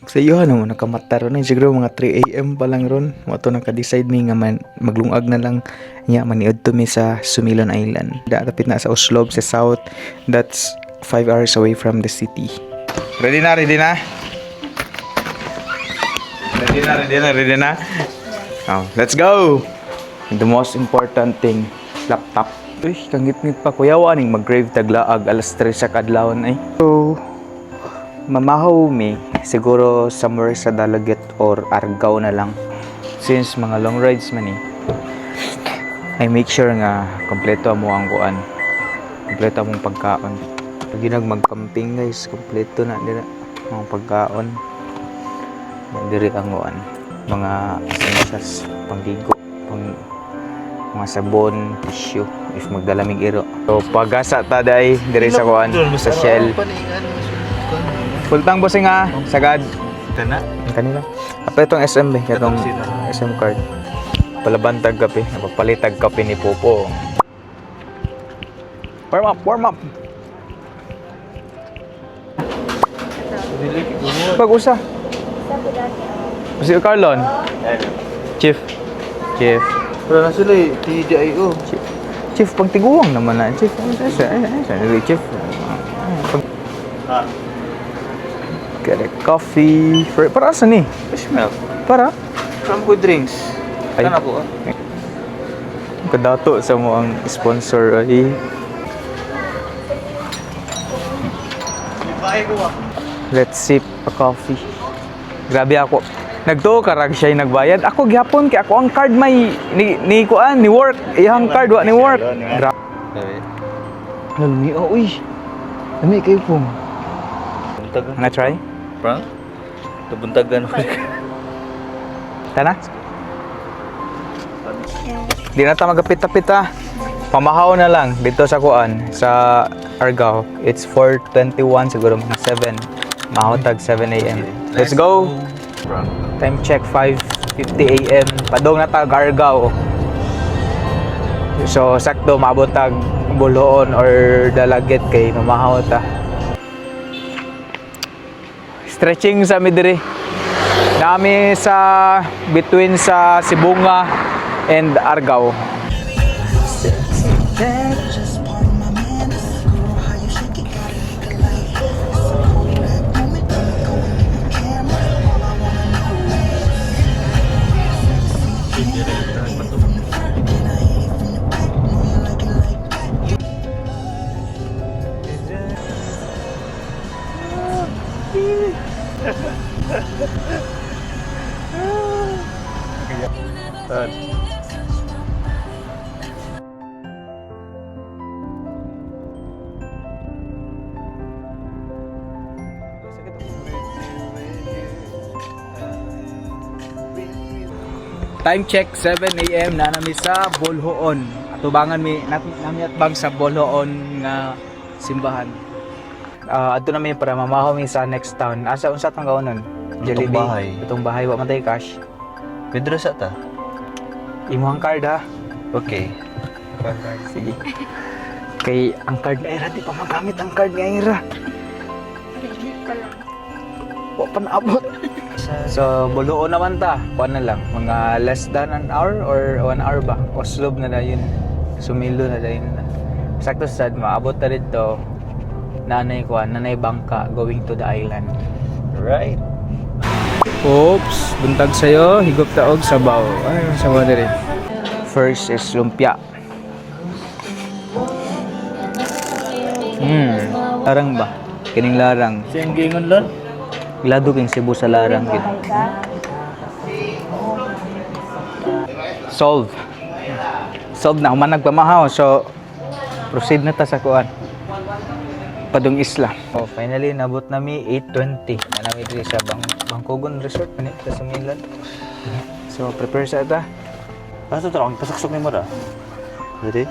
Sa iyo naman nakamata ron siguro mga 3 AM pa lang ron. Mo to naka-decide mi nga maglungag na lang nya maniud to mi sa Sumilon Island. Dapit na sa Oslob sa south. That's 5 hours away from the city. Ready na, ready na? Ready na? Oh, let's go! The most important thing, laptop. Uy, kangit-ngit pa kuya waning mag-grave taglaag alas 3 sa kadlawon ay. So, mamahaw mi siguro somewhere sa Dalaget or Argao na lang. Since mga long rides man I make sure nga kompleto mo ang kuan. Kompleto mong pagkaon. Pag mag-camping guys, kompleto na dira ang pagkaon. Diri ang kuan. Mga essentials, pangdigo, mga sabon, tissue if magdalamig iro. So pagasa ta day diri sa kuan sa Shell. Pultang bossing nga, sagad. Kana? Kanila. Apa itong SM ba? Itong SM card. Palabantag kape. Napapalitag kape ni Popo. Warm up. Pag-usa. Si Carlon. Chief. Pero na sila eh, TDIO. Chief, pagtiguang naman na. Chief. Chief. Get a coffee. Para saan eh? Fish milk. Para? From good drinks. Ay. Kana po. Kadato sa mo ang sponsor ay. Let's sip a coffee. Grabe ako. Nagtuo karag siya nagbayad. Ako gyapon kay ako ang card may ni kuan ni work. Iyang card wa ni work. Lumi uy. Lami kayo po. Buntagan. Wanna try? Frank? Buntagan. Tana? Di na ta magapit-apit ah. Pamahaw na lang dito sa kuan sa Argao. It's 4:21 siguro mga 7. Mahotag 7 AM. Let's go. Time check 5:50 AM. Padong na ta Argao. So sakto maabot tag Buloon or Dalaget kay mamahaw ta. Stretching sa midiri. Nami sa between sa Sibunga and Argao. Time check 7 AM na nami sa Bolhoon. Atubangan mi nami atbang sa Bolhoon nga simbahan. Adto na mi para mamahaw mi sa next town. Asa unsa tang gawon? Jollibee. Itong bahay wa man tay cash. Pedro sa ta? Imong card ha. Okay. Sige. Kay ang card na Ira di pa magamit ang card ni Ira. Wa pa naabot. So, Buluon naman ta. Kuan na lang. Mga less than an hour or 1 hour ba? Oslob na na yun. Sumilo na yun. Sakto sad, maabot na dito. Nanay bangka going to the island. Right. Oops, buntag sa'yo. Higop taog sabaw. Ay, sabaw na rin. First is lumpia. Larang ba? Kining larang. Siyang gingon lon? Glado king Cebu sa larang gid. Solve na man nagpamahaw. So proceed na ta sa kuan. Padung Isla. Oh, finally nabot nami 8:20. Na nami diri sa Bangkogon Resort kanit sa Milan. So prepare sa ta. Basta to, pasaksok ni mo ra. Ready?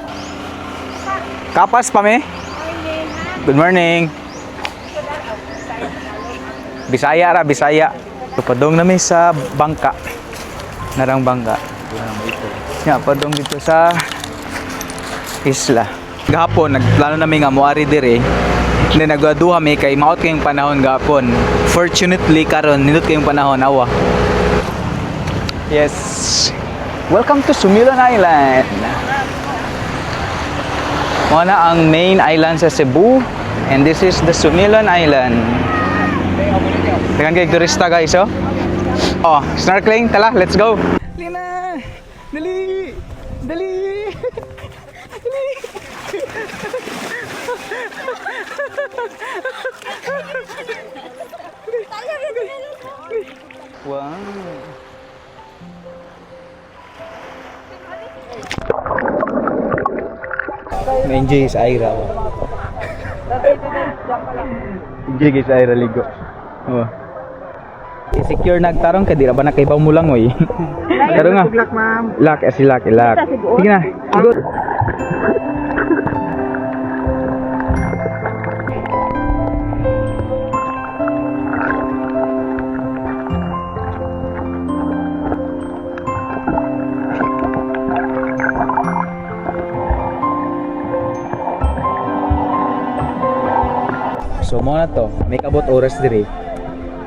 Kapas pa me. Good morning. Bisaya. So, padong nami sa bangka. Narang bangka. Yeah, padong dito sa isla. Gahapon nagplano nami nga moari dire Then nagaduha may kay maot kayong panahon gapon. Fortunately karon nindot kayong panahon awa. Yes. Welcome to Sumilon Island. Muna ang main island sa Cebu and this is the Sumilon Island. Tingnan kayo turista guys, oh. Oh, snorkeling, tala, let's go. Lina, dali, dali, dali. Wow. Na-enjoy sa Ira. Enjoy guys sa Ira ligo. Oh. I-secure nagtarong ka di ra ba nakaibaw mo lang oy. Pero nga. Luck, ma'am. Lock, lock, lock. Sige na. Sigot. So mo na to, may kabot oras dire.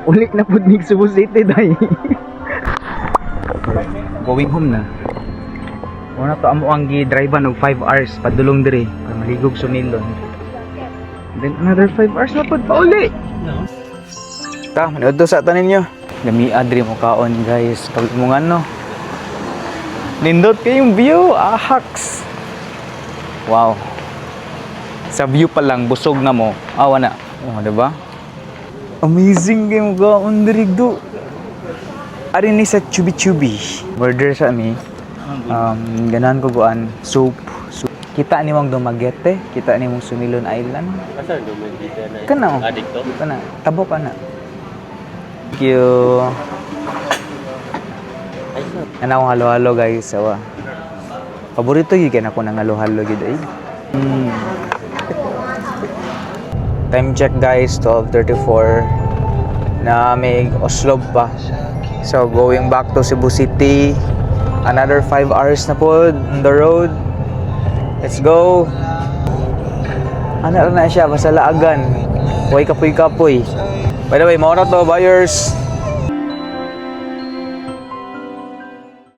Ulit na pud nig Cebu City dai. Going home na. Mo na to amo ang gi-drive og 5 hours padulong dire para maligog Sumilon. Then another 5 hours na pud pauli. Ta, manood to sa tanin nyo. Gami adri mo kaon guys, kabit mo ngano. Nindot kayong view, ahaks. Wow. Sa view pa lang busog na mo. Awa na. Oh, diba? Amazing game ga undirigdo. Ari ni sa chubi-chubi. Order sa ami. Ganan ko guan soup. Kita ni mong Dumaguete, kita ni mong Sumilon Island. Asa Dumaguete na? Kana. Adikto? Kana. Tabo ka na. Thank you. Ana akong halo-halo guys, awa. Paborito gyud kay nako nang halo-halo gyud ay. Time check guys, 12:34 na may Oslob pa. So going back to Cebu City, another 5 hours na po on the road. Let's go. Ano na siya, basta laagan. Huwag kapoy-kapoy. By the way, mauna to buyers.